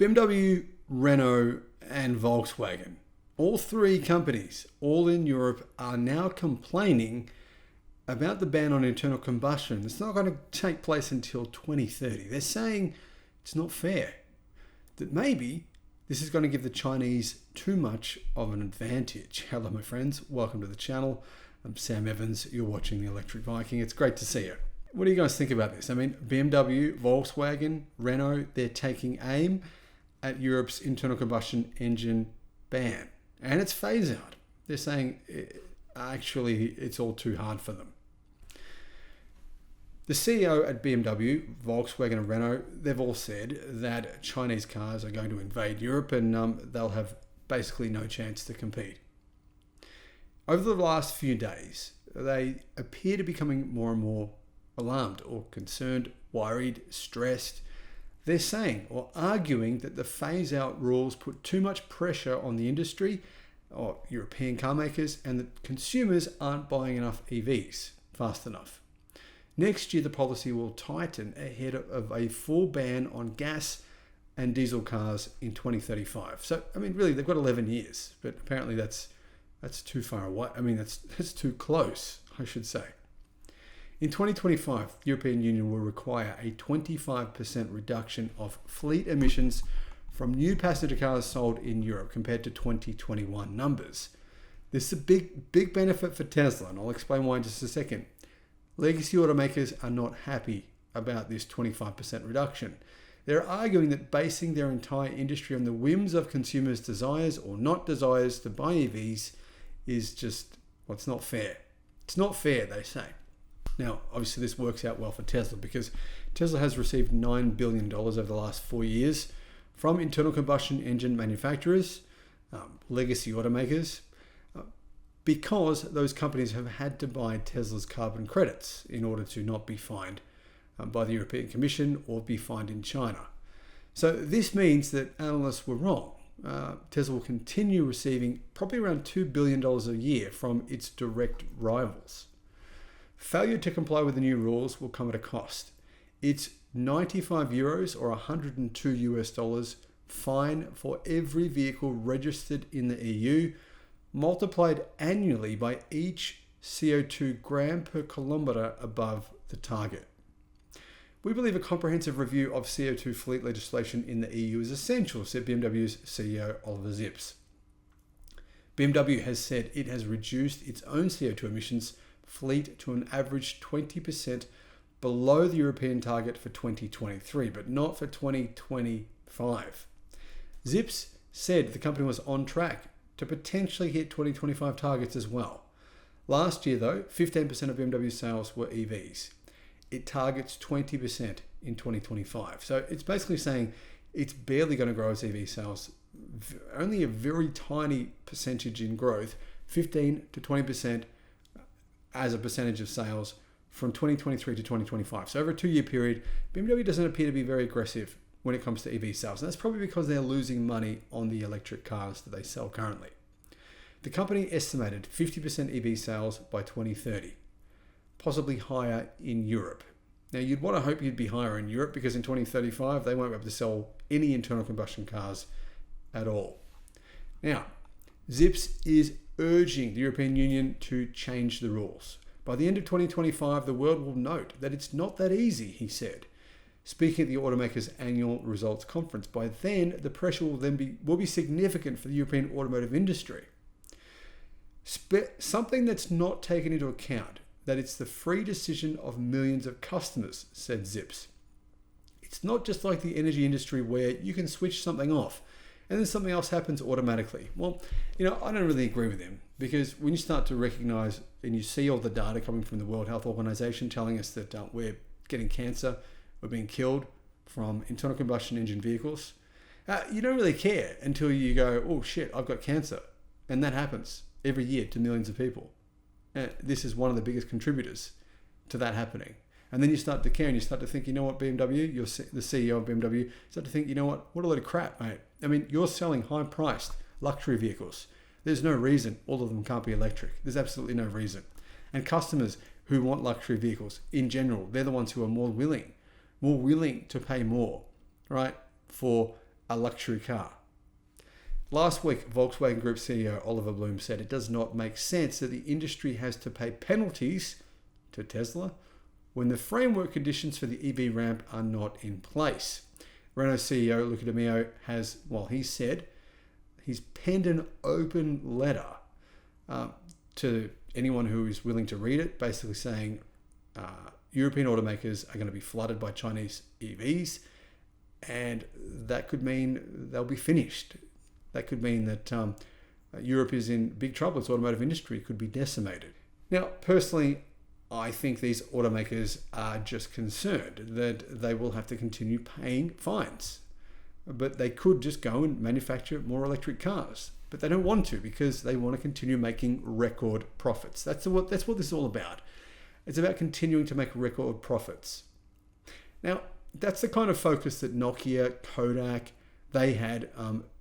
BMW, Renault, and Volkswagen, all three companies, all in Europe, are now complaining about the ban on internal combustion. It's not going to take place until 2030. They're saying it's not fair, that maybe this is going to give the Chinese too much of an advantage. Hello, my friends. Welcome to the channel. I'm Sam Evans. You're watching the Electric Viking. It's great to see you. What do you guys think about this? I mean, BMW, Volkswagen, Renault, they're taking aim at Europe's internal combustion engine ban and its phase out. They're saying actually it's all too hard for them. The CEO at BMW, Volkswagen and Renault, they've all said that Chinese cars are going to invade Europe and they'll have basically no chance to compete. Over the last few days, they appear to be becoming more and more alarmed or concerned, worried, stressed. They're saying or arguing that the phase-out rules put too much pressure on the industry or European car makers, and that consumers aren't buying enough EVs fast enough. Next year, the policy will tighten ahead of a full ban on gas and diesel cars in 2035. So, I mean, really, they've got 11 years, but apparently that's too far away. I mean, that's too close, I should say. In 2025, the European Union will require a 25% reduction of fleet emissions from new passenger cars sold in Europe compared to 2021 numbers. This is a big benefit for Tesla, and I'll explain why in just a second. Legacy automakers are not happy about this 25% reduction. They're arguing that basing their entire industry on the whims of consumers' desires or not desires to buy EVs is just, well, it's not fair. It's not fair, they say. Now, obviously this works out well for Tesla because Tesla has received $9 billion over the last 4 years from internal combustion engine manufacturers, legacy automakers, because those companies have had to buy Tesla's carbon credits in order to not be fined by the European Commission or be fined in China. So this means that analysts were wrong. Tesla will continue receiving probably around $2 billion a year from its direct rivals. Failure to comply with the new rules will come at a cost. It's €95 or $102 fine for every vehicle registered in the EU, multiplied annually by each CO2 gram per kilometre above the target. We believe a comprehensive review of CO2 fleet legislation in the EU is essential, said BMW's CEO Oliver Zips. BMW has said it has reduced its own CO2 emissions fleet to an average 20% below the European target for 2023, but not for 2025. Zips said the company was on track to potentially hit 2025 targets as well. Last year, though, 15% of BMW sales were EVs. It targets 20% in 2025. So it's basically saying it's barely going to grow its EV sales. Only a very tiny percentage in growth, 15 to 20% as a percentage of sales from 2023 to 2025. So over a 2-year period, BMW doesn't appear to be very aggressive when it comes to EV sales. And that's probably because they're losing money on the electric cars that they sell currently. The company estimated 50% EV sales by 2030, possibly higher in Europe. Now, you'd want to hope you'd be higher in Europe because in 2035, they won't be able to sell any internal combustion cars at all. Now, Zips is urging the European Union to change the rules. By the end of 2025, the world will note that it's not that easy, he said. Speaking at the automakers' annual results conference, by then the pressure will be significant for the European automotive industry. Something that's not taken into account, that it's the free decision of millions of customers, said Zips. It's not just like the energy industry where you can switch something off and then something else happens automatically. Well, I don't really agree with him because when you start to recognize and you see all the data coming from the World Health Organization telling us that we're getting cancer, we're being killed from internal combustion engine vehicles, you don't really care until you go, oh shit, I've got cancer. And that happens every year to millions of people. This is one of the biggest contributors to that happening. And then you start to care and you start to think, you know what, BMW, you're the CEO of BMW, you start to think, you know what a load of crap, mate. I mean, you're selling high-priced luxury vehicles. There's no reason all of them can't be electric. There's absolutely no reason. And customers who want luxury vehicles in general, they're the ones who are more willing to pay more, right, for a luxury car. Last week, Volkswagen Group CEO Oliver Blume said it does not make sense that the industry has to pay penalties to Tesla when the framework conditions for the EV ramp are not in place. Renault CEO Luca De Meo has, he said, he's penned an open letter to anyone who is willing to read it, basically saying European automakers are going to be flooded by Chinese EVs, and that could mean they'll be finished. That could mean that Europe is in big trouble. Its automotive industry could be decimated. Now, personally, I think these automakers are just concerned that they will have to continue paying fines. But they could just go and manufacture more electric cars. But they don't want to, because they want to continue making record profits. That's what this is all about. It's about continuing to make record profits. Now, that's the kind of focus that Nokia, Kodak, they had,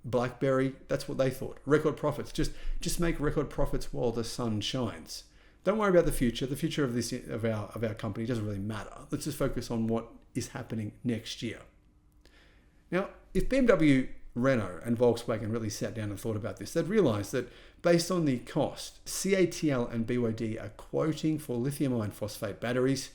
BlackBerry, that's what they thought. Record profits. Just make record profits while the sun shines. Don't worry about the future. The future of our company doesn't really matter. Let's just focus on what is happening next year. Now, if BMW, Renault, and Volkswagen really sat down and thought about this, they'd realize that based on the cost, CATL and BYD are quoting for lithium iron phosphate batteries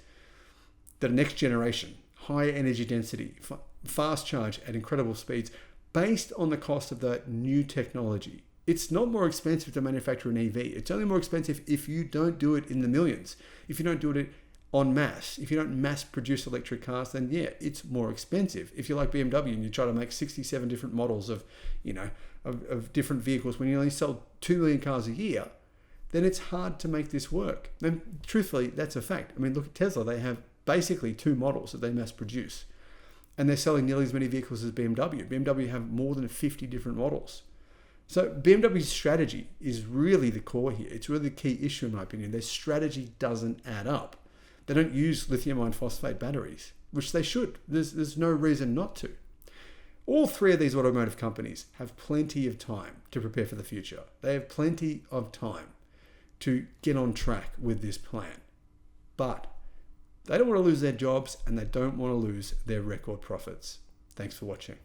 that are next generation, high energy density, fast charge at incredible speeds, based on the cost of that new technology. It's not more expensive to manufacture an EV. It's only more expensive if you don't do it in the millions. If you don't do it en masse, if you don't mass produce electric cars, then yeah, it's more expensive. If you're like BMW and you try to make 67 different models of different vehicles when you only sell 2 million cars a year, then it's hard to make this work. And truthfully, that's a fact. I mean, look at Tesla. They have basically 2 models that they mass produce, and they're selling nearly as many vehicles as BMW. BMW have more than 50 different models. So BMW's strategy is really the core here. It's really the key issue in my opinion. Their strategy doesn't add up. They don't use lithium iron phosphate batteries, which they should. There's no reason not to. All 3 of these automotive companies have plenty of time to prepare for the future. They have plenty of time to get on track with this plan. But they don't want to lose their jobs, and they don't want to lose their record profits. Thanks for watching.